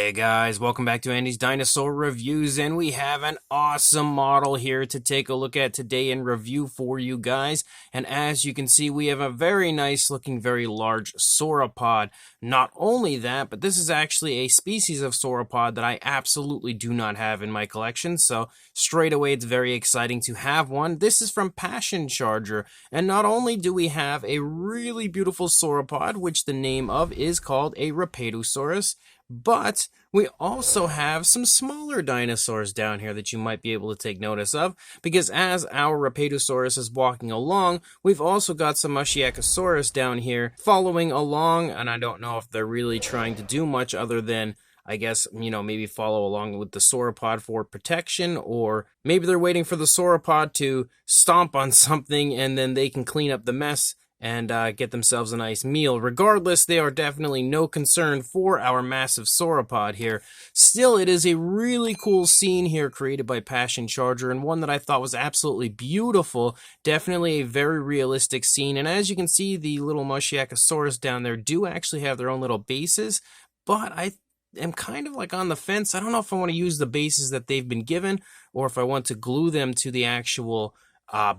Hey guys, welcome back to Andy's Dinosaur Reviews, and we have an awesome model here to take a look at today and review for you guys. And as you can see, we have a very nice looking, very large sauropod. Not only that, but this is actually a species of sauropod that I absolutely do not have in my collection, so straight away it's very exciting to have one. This is from Passion Charger, and not only do we have a really beautiful sauropod, which the name of is called a Rapetosaurus, but we also have some smaller dinosaurs down here that you might be able to take notice of, because as our Rapetosaurus is walking along, we've also got some Masiakasaurus down here following along, and I don't know if they're really trying to do much other than, I guess, maybe follow along with the sauropod for protection, or maybe they're waiting for the sauropod to stomp on something and then they can clean up the mess and get themselves a nice meal. Regardless, they are definitely no concern for our massive sauropod here. Still, it is a really cool scene here created by Passion Charger, and one that I thought was absolutely beautiful. Definitely a very realistic scene, and as you can see, the little Masiakasaurus down there do actually have their own little bases, but I am kind of like on the fence. I don't know if I want to use the bases that they've been given, or if I want to glue them to the actual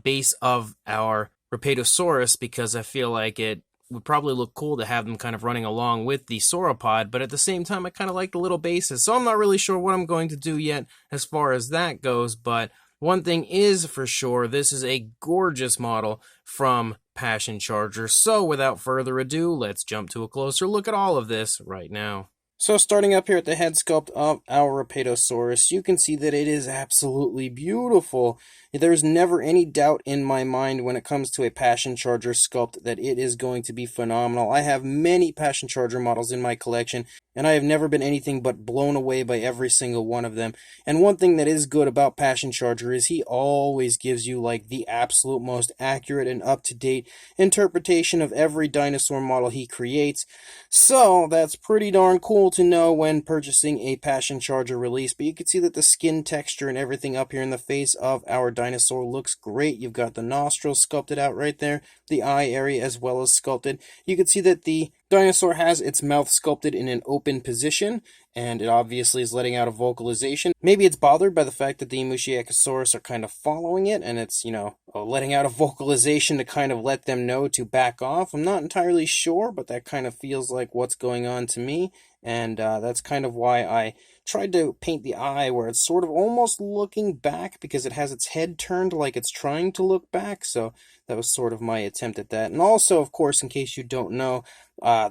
base of our Rapetosaurus, because I feel like it would probably look cool to have them kind of running along with the sauropod, but at the same time I kind of like the little bases, so I'm not really sure what I'm going to do yet as far as that goes. But one thing is for sure, this is a gorgeous model from Passion Charger, so without further ado, let's jump to a closer look at all of this right now. So starting up here at the head sculpt of our Rapetosaurus, you can see that it is absolutely beautiful. There's never any doubt in my mind when it comes to a Passion Charger sculpt that it is going to be phenomenal. I have many Passion Charger models in my collection, and I have never been anything but blown away by every single one of them. And one thing that is good about Passion Charger is he always gives you like the absolute most accurate and up-to-date interpretation of every dinosaur model he creates. So that's pretty darn cool to know when purchasing a Passion Charger release. But you can see that the skin texture and everything up here in the face of our dinosaur looks great. You've got the nostrils sculpted out right there, the eye area as well as sculpted. You can see that the dinosaur has its mouth sculpted in an open position, and it obviously is letting out a vocalization. Maybe it's bothered by the fact that the Masiakasaurus are kind of following it, and it's, letting out a vocalization to kind of let them know to back off. I'm not entirely sure, but that kind of feels like what's going on to me, and that's kind of why I tried to paint the eye where it's sort of almost looking back, because it has its head turned like it's trying to look back. So that was sort of my attempt at that. And also, of course, in case you don't know,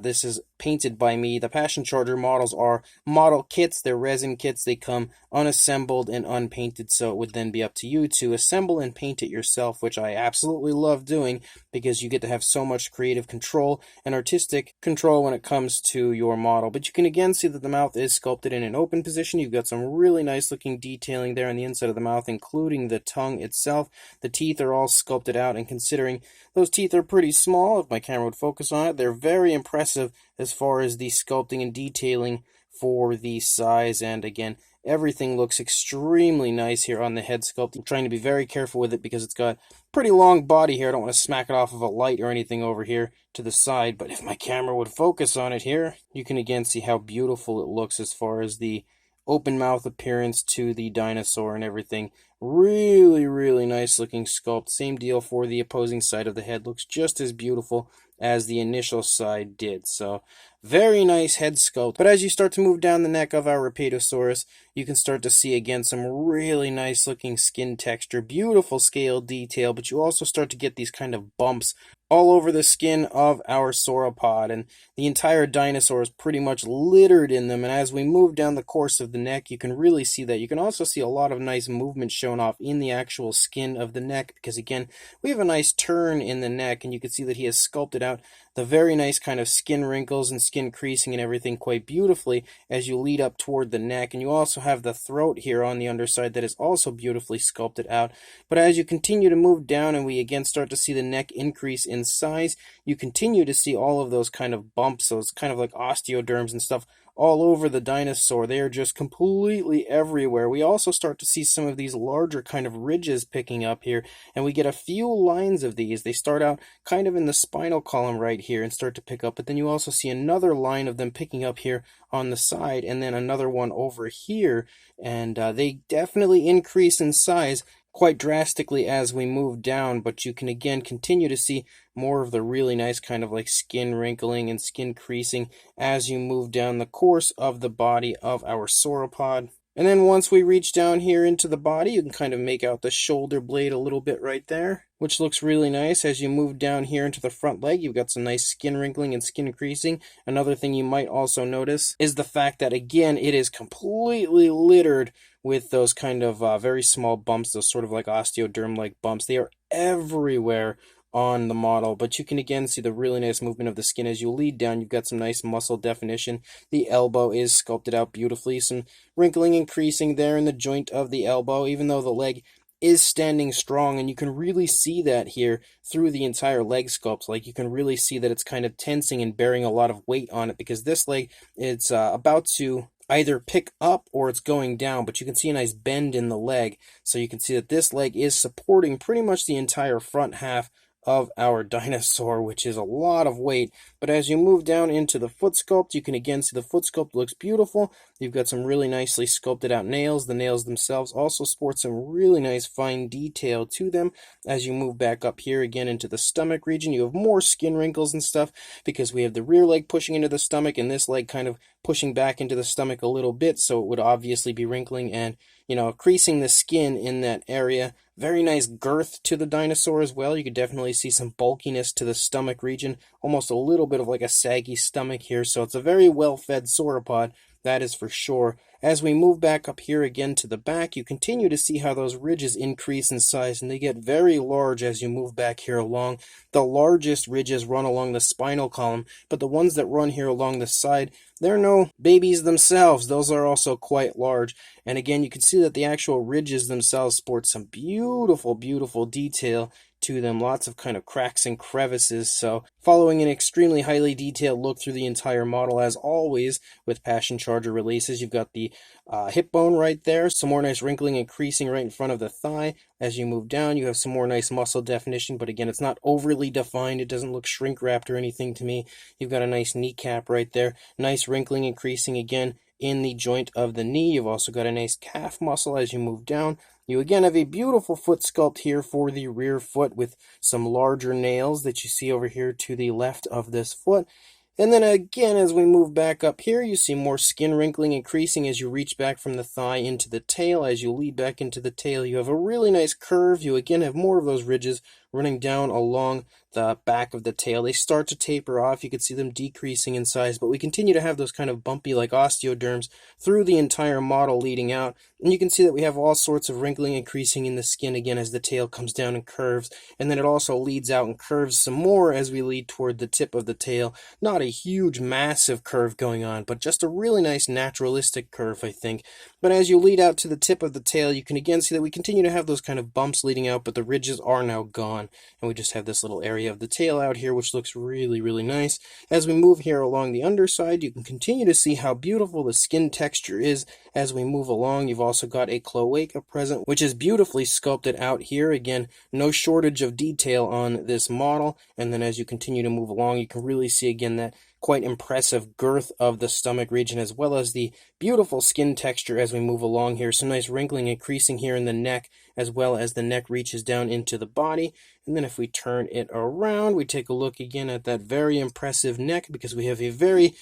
this is painted by me. The Passion Charger models are model kits. They're resin kits. They come unassembled and unpainted, so it would then be up to you to assemble and paint it yourself, which I absolutely love doing, because you get to have so much creative control and artistic control when it comes to your model. But you can again see that the mouth is sculpted in an open position. You've got some really nice looking detailing there on the inside of the mouth, including the tongue itself. The teeth are all sculpted out, and considering those teeth are pretty small, if my camera would focus on it, they're very impressive as far as the sculpting and detailing for the size. And again, everything looks extremely nice here on the head sculpt. I'm trying to be very careful with it because it's got pretty long body here. I don't want to smack it off of a light or anything over here to the side, but if my camera would focus on it here, you can again see how beautiful it looks as far as the open mouth appearance to the dinosaur and everything. Really, really nice looking sculpt. Same deal for the opposing side of the head. Looks just as beautiful as the initial side did. So very nice head sculpt. But as you start to move down the neck of our Rapetosaurus, you can start to see again some really nice looking skin texture, beautiful scale detail, but you also start to get these kind of bumps all over the skin of our sauropod, and the entire dinosaur is pretty much littered in them. And as we move down the course of the neck, you can really see that. You can also see a lot of nice movement shown off in the actual skin of the neck, because again, we have a nice turn in the neck, and you can see that he has sculpted out the very nice kind of skin wrinkles and skin creasing and everything quite beautifully as you lead up toward the neck. And you also have the throat here on the underside that is also beautifully sculpted out. But as you continue to move down and we again start to see the neck increase in size, you continue to see all of those kind of bumps, those kind of like osteoderms and stuff all over the dinosaur. They are just completely everywhere. We also start to see some of these larger kind of ridges picking up here, and we get a few lines of these. They start out kind of in the spinal column right here and start to pick up, but then you also see another line of them picking up here on the side, and then another one over here, and they definitely increase in size quite drastically as we move down, but you can again continue to see more of the really nice kind of like skin wrinkling and skin creasing as you move down the course of the body of our sauropod. And then once we reach down here into the body, you can kind of make out the shoulder blade a little bit right there, which looks really nice. As you move down here into the front leg, you've got some nice skin wrinkling and skin creasing. Another thing you might also notice is the fact that, again, it is completely littered with those kind of very small bumps, those sort of like osteoderm-like bumps. They are everywhere on the model, but you can again see the really nice movement of the skin as you lead down. You've got some nice muscle definition. The elbow is sculpted out beautifully, some wrinkling and creasing there in the joint of the elbow, even though the leg is standing strong, and you can really see that here through the entire leg sculpt. Like, you can really see that it's kind of tensing and bearing a lot of weight on it, because this leg, it's about to either pick up or it's going down, but you can see a nice bend in the leg, so you can see that this leg is supporting pretty much the entire front half of our dinosaur, which is a lot of weight. But as you move down into the foot sculpt, you can again see the foot sculpt looks beautiful. You've got some really nicely sculpted out nails. The nails themselves also sport some really nice fine detail to them. As you move back up here again into the stomach region, you have more skin wrinkles and stuff because we have the rear leg pushing into the stomach and this leg kind of pushing back into the stomach a little bit, so it would obviously be wrinkling and, you know, creasing the skin in that area. Very nice girth to the dinosaur as well. You could definitely see some bulkiness to the stomach region, almost a little bit of like a saggy stomach here, so it's a very well-fed sauropod, that is for sure. As we move back up here again to the back, you continue to see how those ridges increase in size, and they get very large as you move back here along. The largest ridges run along the spinal column, but the ones that run here along the side, they're no babies themselves. Those are also quite large. And again, you can see that the actual ridges themselves sport some beautiful, beautiful detail to them. Lots of kind of cracks and crevices. So following an extremely highly detailed look through the entire model, as always with Passion Charger releases, you've got the hip bone right there, some more nice wrinkling and creasing right in front of the thigh. As you move down, you have some more nice muscle definition, but again, it's not overly defined. It doesn't look shrink wrapped or anything to me. You've got a nice kneecap right there, nice wrinkling and creasing again in the joint of the knee. You've also got a nice calf muscle as you move down. You again have a beautiful foot sculpt here for the rear foot with some larger nails that you see over here to the left of this foot. And then again, as we move back up here, you see more skin wrinkling and creasing as you reach back from the thigh into the tail. As you lead back into the tail, you have a really nice curve. You again have more of those ridges running down along the back of the tail. They start to taper off. You can see them decreasing in size, but we continue to have those kind of bumpy like osteoderms through the entire model leading out. And you can see that we have all sorts of wrinkling and creasing in the skin again as the tail comes down and curves. And then it also leads out and curves some more as we lead toward the tip of the tail. Not a huge, massive curve going on, but just a really nice naturalistic curve, I think. But as you lead out to the tip of the tail, you can again see that we continue to have those kind of bumps leading out, but the ridges are now gone. And we just have this little area of the tail out here, which looks really, really nice. As we move here along the underside, you can continue to see how beautiful the skin texture is as we move along. You've also got a cloaca present, which is beautifully sculpted out here. Again, no shortage of detail on this model. And then as you continue to move along, you can really see again that quite impressive girth of the stomach region, as well as the beautiful skin texture as we move along here. Some nice wrinkling and creasing here in the neck, as well as the neck reaches down into the body. And then if we turn it around, we take a look again at that very impressive neck, because we have a very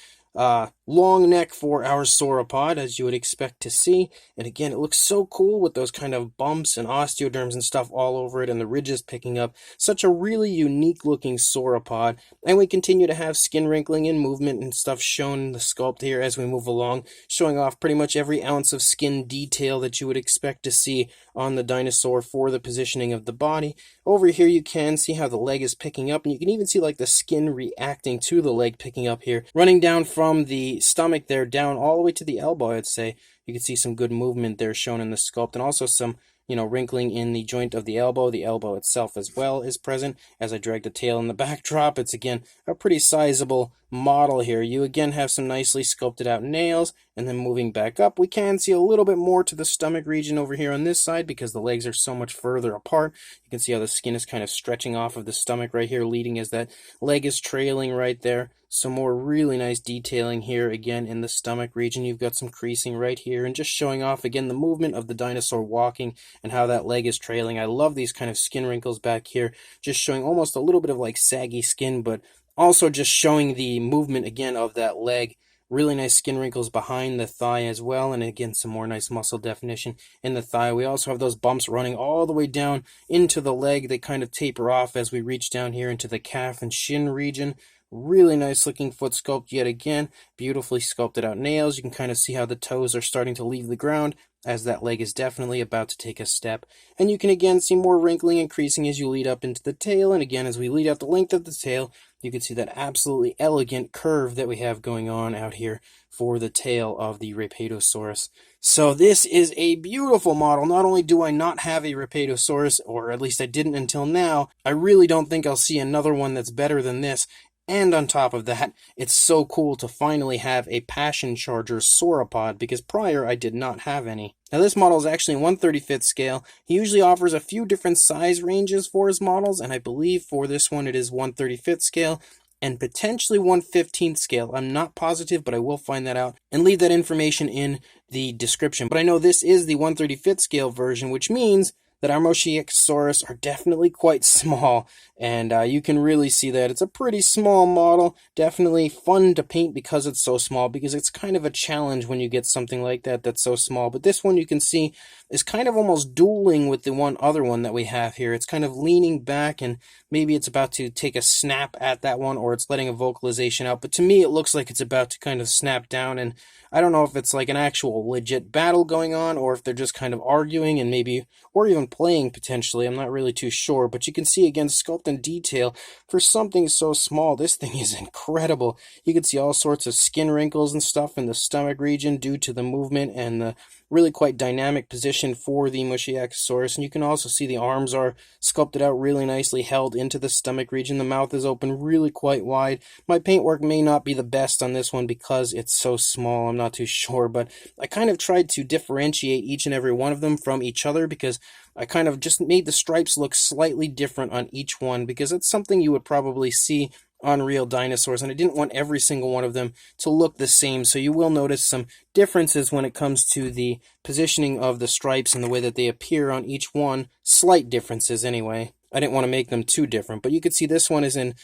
long neck for our sauropod, as you would expect to see. And again, it looks so cool with those kind of bumps and osteoderms and stuff all over it, and the ridges picking up. Such a really unique looking sauropod. And we continue to have skin wrinkling and movement and stuff shown in the sculpt here as we move along, showing off pretty much every ounce of skin detail that you would expect to see on the dinosaur for the positioning of the body. Over here you can see how the leg is picking up, and you can even see like the skin reacting to the leg picking up here, running down from the stomach there down all the way to the elbow. I'd say you can see some good movement there shown in the sculpt, and also some, you know, wrinkling in the joint of the elbow. The elbow itself as well is present. As I drag the tail in the backdrop, it's again a pretty sizable model here. You again have some nicely sculpted out nails, and then moving back up, we can see a little bit more to the stomach region over here on this side because the legs are so much further apart. You can see how the skin is kind of stretching off of the stomach right here, leading as that leg is trailing right there. Some more really nice detailing here again in the stomach region. You've got some creasing right here and just showing off again the movement of the dinosaur walking and how that leg is trailing. I love these kind of skin wrinkles back here, just showing almost a little bit of like saggy skin, but also just showing the movement again of that leg. Really nice skin wrinkles behind the thigh as well, and again some more nice muscle definition in the thigh. We also have those bumps running all the way down into the leg. They kind of taper off as we reach down here into the calf and shin region. Really nice looking foot sculpt yet again. Beautifully sculpted out nails. You can kind of see how the toes are starting to leave the ground as that leg is definitely about to take a step. And you can again see more wrinkling and creasing as you lead up into the tail. And again, as we lead out the length of the tail, you can see that absolutely elegant curve that we have going on out here for the tail of the Rapetosaurus. So this is a beautiful model. Not only do I not have a Rapetosaurus, or at least I didn't until now, I really don't think I'll see another one that's better than this. And on top of that, it's so cool to finally have a Passion Charger sauropod, because prior I did not have any. Now this model is actually 1/35th scale. He usually offers a few different size ranges for his models, and I believe for this one it is 1/35th scale and potentially 1/15th scale. I'm not positive, but I will find that out and leave that information in the description. But I know this is the 1/35th scale version, which means that our Masiakasaurus are definitely quite small, and you can really see that. It's a pretty small model, definitely fun to paint because it's so small, because it's kind of a challenge when you get something like that that's so small. But this one you can see is kind of almost dueling with the other one that we have here. It's kind of leaning back, and maybe it's about to take a snap at that one, or it's letting a vocalization out. But to me, it looks like it's about to kind of snap down, and I don't know if it's like an actual legit battle going on, or if they're just kind of arguing and maybe, or even playing potentially. I'm not really too sure, but you can see again, sculpt and detail for something so small. This thing is incredible. You can see all sorts of skin wrinkles and stuff in the stomach region due to the movement and the really quite dynamic position for the Masiakasaurus. And you can also see the arms are sculpted out really nicely, held into the stomach region. The mouth is open really quite wide. My paintwork may not be the best on this one because it's so small. I'm not too sure, but I kind of tried to differentiate each and every one of them from each other, because I kind of just made the stripes look slightly different on each one, because it's something you would probably see on real dinosaurs, and I didn't want every single one of them to look the same. So you will notice some differences when it comes to the positioning of the stripes and the way that they appear on each one. Slight differences anyway. I didn't want to make them too different, but you can see this one is in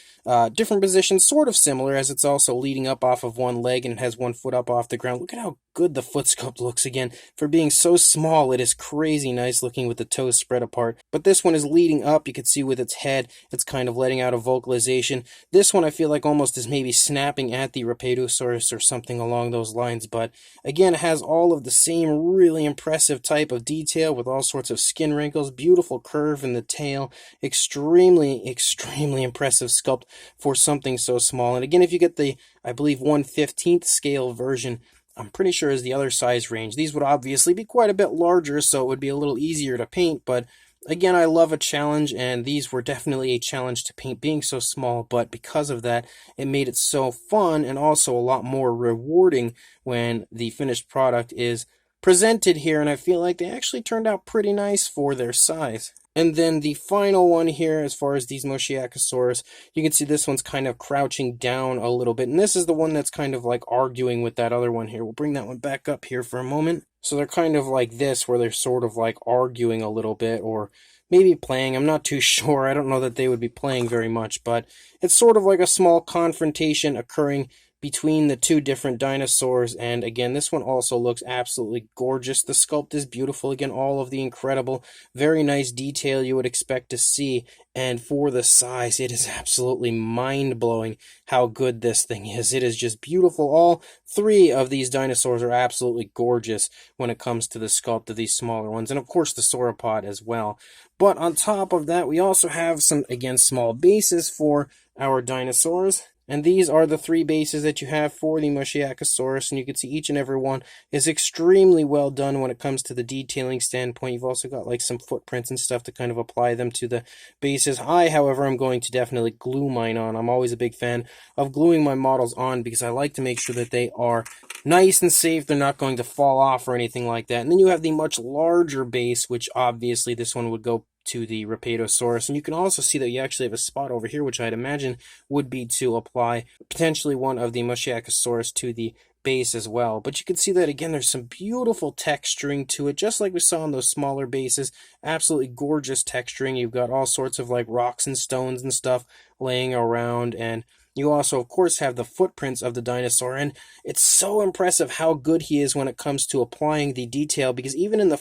different positions, sort of similar, as it's also leading up off of one leg and it has one foot up off the ground. Look at how good the foot sculpt looks again. For being so small, it is crazy nice looking with the toes spread apart. But this one is leading up. You can see with its head, it's kind of letting out a vocalization. This one I feel like almost is maybe snapping at the Rapetosaurus or something along those lines. But again, it has all of the same really impressive type of detail with all sorts of skin wrinkles, beautiful curve in the tail. Extremely impressive sculpt for something so small. And again, if you get the, I believe, 1/15th scale version, I'm pretty sure is the other size range. These would obviously be quite a bit larger, so it would be a little easier to paint. But again, I love a challenge, and these were definitely a challenge to paint, being so small. But because of that, it made it so fun and also a lot more rewarding when the finished product is presented here. And I feel like they actually turned out pretty nice for their size. And then the final one here, as far as these Masiakasaurus, you can see this one's kind of crouching down a little bit. And this is the one that's kind of like arguing with that other one here. We'll bring that one back up here for a moment. So they're kind of like this, where they're sort of like arguing a little bit, or maybe playing. I'm not too sure. I don't know that they would be playing very much, but it's sort of like a small confrontation occurring between the two different dinosaurs. And again, this one also looks absolutely gorgeous. The sculpt is beautiful. Again, all of the incredible, very nice detail you would expect to see. And for the size, it is absolutely mind-blowing how good this thing is. It is just beautiful. All three of these dinosaurs are absolutely gorgeous when it comes to the sculpt of these smaller ones. And of course, the sauropod as well. But on top of that, we also have some, again, small bases for our dinosaurs. And these are the three bases that you have for the Masiakasaurus, and you can see each and every one is extremely well done when it comes to the detailing standpoint. You've also got like some footprints and stuff to kind of apply them to the bases. I, however, am going to definitely glue mine on. I'm always a big fan of gluing my models on because I like to make sure that they are nice and safe. They're not going to fall off or anything like that. And then you have the much larger base, which obviously this one would go to the Rapetosaurus. And you can also see that you actually have a spot over here, which I'd imagine would be to apply potentially one of the Masiakasaurus to the base as well. But you can see that again, there's some beautiful texturing to it, just like we saw on those smaller bases. Absolutely gorgeous texturing. You've got all sorts of like rocks and stones and stuff laying around, and you also, of course, have the footprints of the dinosaur, and it's so impressive how good he is when it comes to applying the detail, because even in the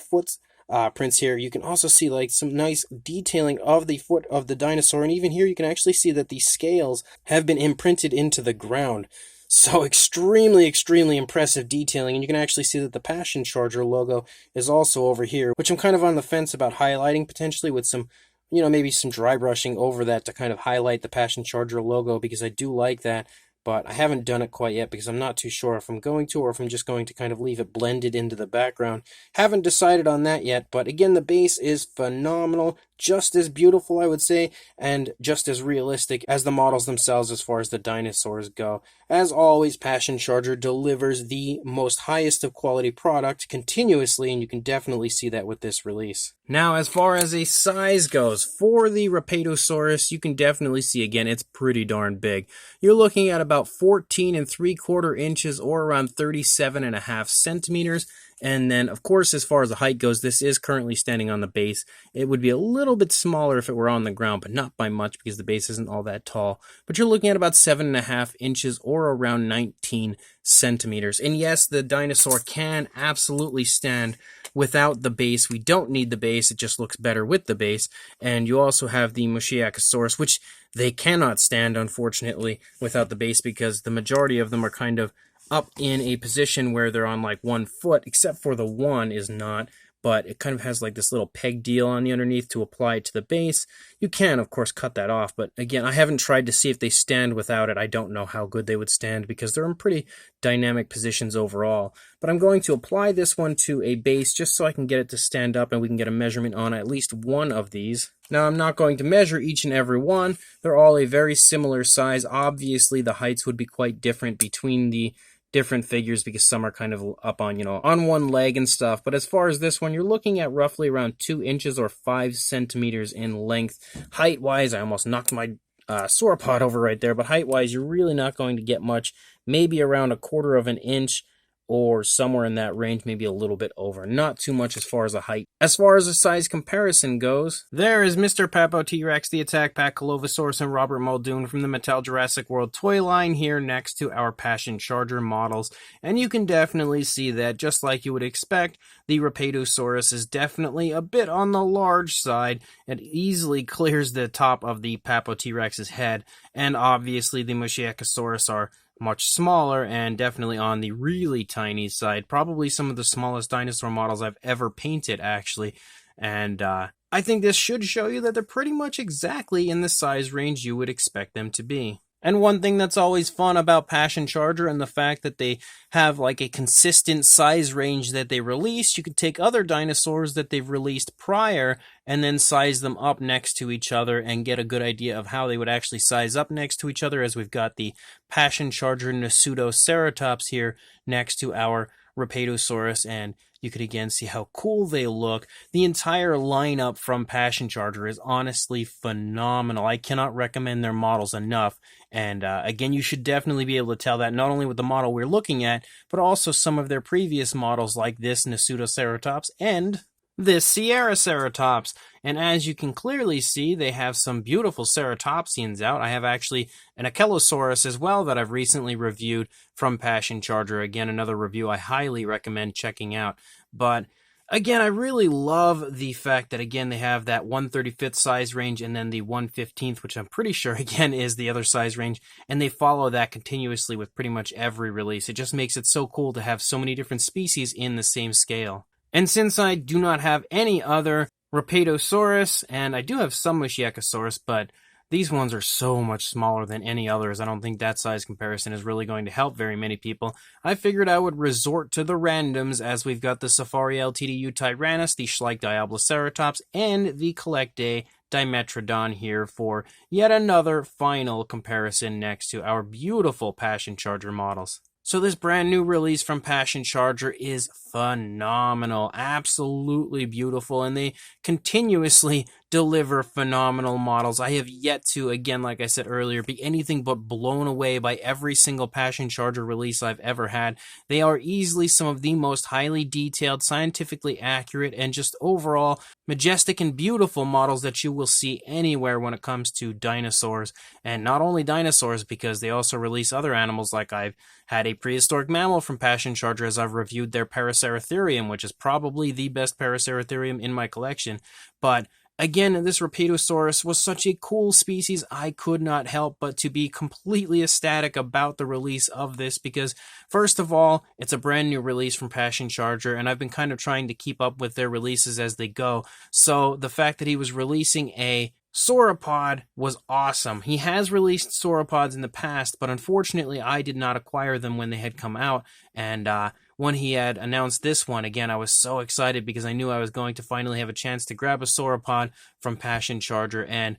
prints here, you can also see like some nice detailing of the foot of the dinosaur, and even here you can actually see that the scales have been imprinted into the ground. So extremely, extremely impressive detailing, and you can actually see that the Passion Charger logo is also over here, which I'm kind of on the fence about highlighting potentially with some, maybe some dry brushing over that to kind of highlight the Passion Charger logo, because I do like that. But I haven't done it quite yet because I'm not too sure if I'm going to, or if I'm just going to kind of leave it blended into the background. Haven't decided on that yet, but again, the base is phenomenal, just as beautiful, I would say, and just as realistic as the models themselves as far as the dinosaurs go. As always, Passion Charger delivers the most highest of quality product continuously, and you can definitely see that with this release. Now, as far as a size goes, for the Rapetosaurus, you can definitely see, again, it's pretty darn big. You're looking at about 14 3/4 inches, or around 37.5 centimeters. And then, of course, as far as the height goes, this is currently standing on the base. It would be a little bit smaller if it were on the ground, but not by much because the base isn't all that tall. But you're looking at about 7.5 inches, or around 19 centimeters. And yes, the dinosaur can absolutely stand without the base. We don't need the base. It just looks better with the base. And you also have the Masiakasaurus, which they cannot stand, unfortunately, without the base, because the majority of them are kind of up in a position where they're on like 1 foot, except for the one is not, but it kind of has like this little peg deal on the underneath to apply it to the base. You can, of course, cut that off, but again, I haven't tried to see if they stand without it. I don't know how good they would stand because they're in pretty dynamic positions overall. But I'm going to apply this one to a base just so I can get it to stand up and we can get a measurement on at least one of these. Now, I'm not going to measure each and every one. They're all a very similar size. Obviously, the heights would be quite different between the different figures because some are kind of up on, on one leg and stuff. But as far as this one, you're looking at roughly around 2 inches or 5 centimeters in length. Height-wise, I almost knocked my sauropod over right there, but height-wise, you're really not going to get much. Maybe around 1/4 of an inch or somewhere in that range, maybe a little bit over. Not too much as far as the height. As far as the size comparison goes, there is Mr. Papo T-Rex, the Attack Pack Colovosaurus, and Robert Muldoon from the Mattel Jurassic World toy line here next to our Passion Charger models. And you can definitely see that, just like you would expect, the Rapetosaurus is definitely a bit on the large side. It easily clears the top of the Papo T-Rex's head. And obviously the Masiakasaurus are much smaller and definitely on the really tiny side. Probably some of the smallest dinosaur models I've ever painted, actually. And I think this should show you that they're pretty much exactly in the size range you would expect them to be. And one thing that's always fun about Passion Charger and the fact that they have like a consistent size range that they release, you could take other dinosaurs that they've released prior and then size them up next to each other and get a good idea of how they would actually size up next to each other, as we've got the Passion Charger Nasutoceratops here next to our Rapetosaurus, and you could again see how cool they look. The entire lineup from Passion Charger is honestly phenomenal. I cannot recommend their models enough. And again, you should definitely be able to tell that not only with the model we're looking at, but also some of their previous models like this Nasutoceratops and this Sierraceratops. And as you can clearly see, they have some beautiful ceratopsians out. I have actually an Ankylosaurus as well that I've recently reviewed from Passion Charger. Again, another review I highly recommend checking out. But again, I really love the fact that, again, they have that 1/35th size range and then the 1/15th, which I'm pretty sure, again, is the other size range. And they follow that continuously with pretty much every release. It just makes it so cool to have so many different species in the same scale. And since I do not have any other Rapetosaurus, and I do have some Masiakasaurus, but These ones are so much smaller than any others. I don't think that size comparison is really going to help very many people. I figured I would resort to the randoms, as we've got the Safari LTDU Tyrannus, the Schleich Diabloceratops, and the Collectae Dimetrodon here for yet another final comparison next to our beautiful Passion Charger models. So this brand new release from Passion Charger is phenomenal, absolutely beautiful, and they continuously deliver phenomenal models. I have yet to, again, like I said earlier, be anything but blown away by every single Passion Charger release I've ever had. They are easily some of the most highly detailed, scientifically accurate, and just overall majestic and beautiful models that you will see anywhere when it comes to dinosaurs. And not only dinosaurs, because they also release other animals, like I've had a prehistoric mammal from Passion Charger as I've reviewed their Paraceratherium, which is probably the best Paraceratherium in my collection. But again, this Rapetosaurus was such a cool species, I could not help but to be completely ecstatic about the release of this because, first of all, it's a brand new release from Passion Charger, and I've been kind of trying to keep up with their releases as they go. So the fact that he was releasing a sauropod was awesome. He has released sauropods in the past, but unfortunately I did not acquire them when they had come out, and when he had announced this one, again, I was so excited because I knew I was going to finally have a chance to grab a sauropod from Passion Charger, and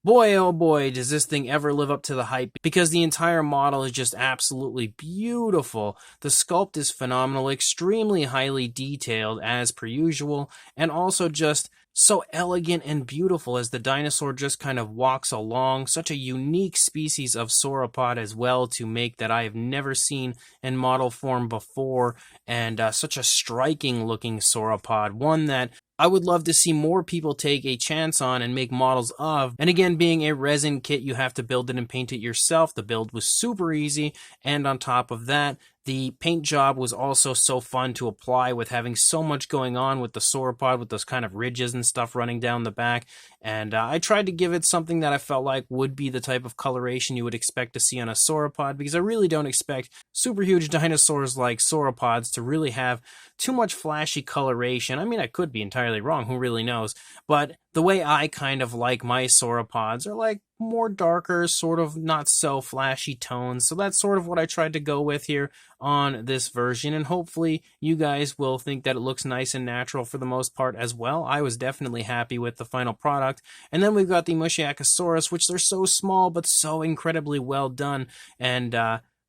boy, oh boy, does this thing ever live up to the hype, because the entire model is just absolutely beautiful. The sculpt is phenomenal, extremely highly detailed as per usual, and also just so elegant and beautiful as the dinosaur just kind of walks along. Such a unique species of sauropod as well to make that I have never seen in model form before, and such a striking looking sauropod, one that I would love to see more people take a chance on and make models of. And again, being a resin kit, you have to build it and paint it yourself. The build was super easy, and on top of that, the paint job was also so fun to apply, with having so much going on with the sauropod, with those kind of ridges and stuff running down the back. And I tried to give it something that I felt like would be the type of coloration you would expect to see on a sauropod, because I really don't expect super huge dinosaurs like sauropods to really have too much flashy coloration. I mean, I could be entirely wrong, who really knows? But the way I kind of like my sauropods are like more darker, sort of not so flashy tones. So that's sort of what I tried to go with here on this version, and hopefully you guys will think that it looks nice and natural for the most part as well. I was definitely happy with the final product. And then we've got the Masiakasaurus, which they're so small but so incredibly well done, and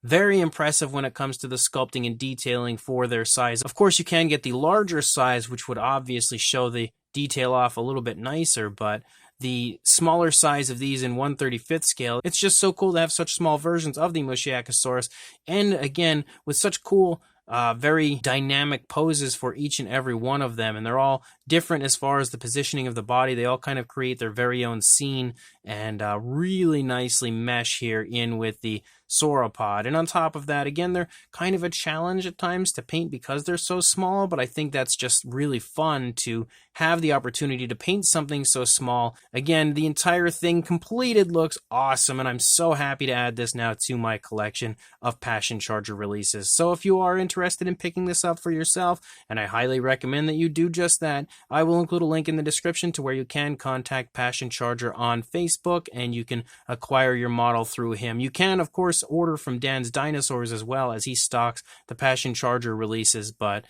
very impressive when it comes to the sculpting and detailing for their size. Of course, you can get the larger size, which would obviously show the detail off a little bit nicer, but the smaller size of these in 1/35th scale, it's just so cool to have such small versions of the Masiakasaurus, and again, with such cool very dynamic poses for each and every one of them, and they're all different as far as the positioning of the body. They all kind of create their very own scene, and really nicely mesh here in with the sauropod. And on top of that, again, they're kind of a challenge at times to paint because they're so small, but I think that's just really fun to have the opportunity to paint something so small. Again, the entire thing completed looks awesome, and I'm so happy to add this now to my collection of Passion Charger releases. So if you are interested in picking this up for yourself, and I highly recommend that you do just that, I will include a link in the description to where you can contact Passion Charger on Facebook, and you can acquire your model through him. You can, of course, order from Dan's Dinosaurs as well, as he stocks the Passion Charger releases, but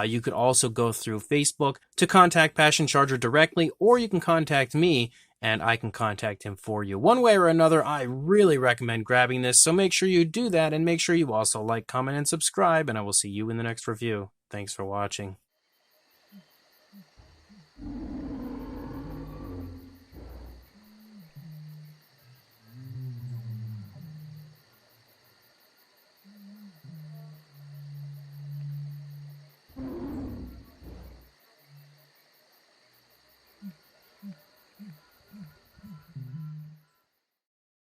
you could also go through Facebook to contact Passion Charger directly, or you can contact me and I can contact him for you. One way or another, I really recommend grabbing this, so make sure you do that, and make sure you also like, comment, and subscribe, and I will see you in the next review. Thanks for watching.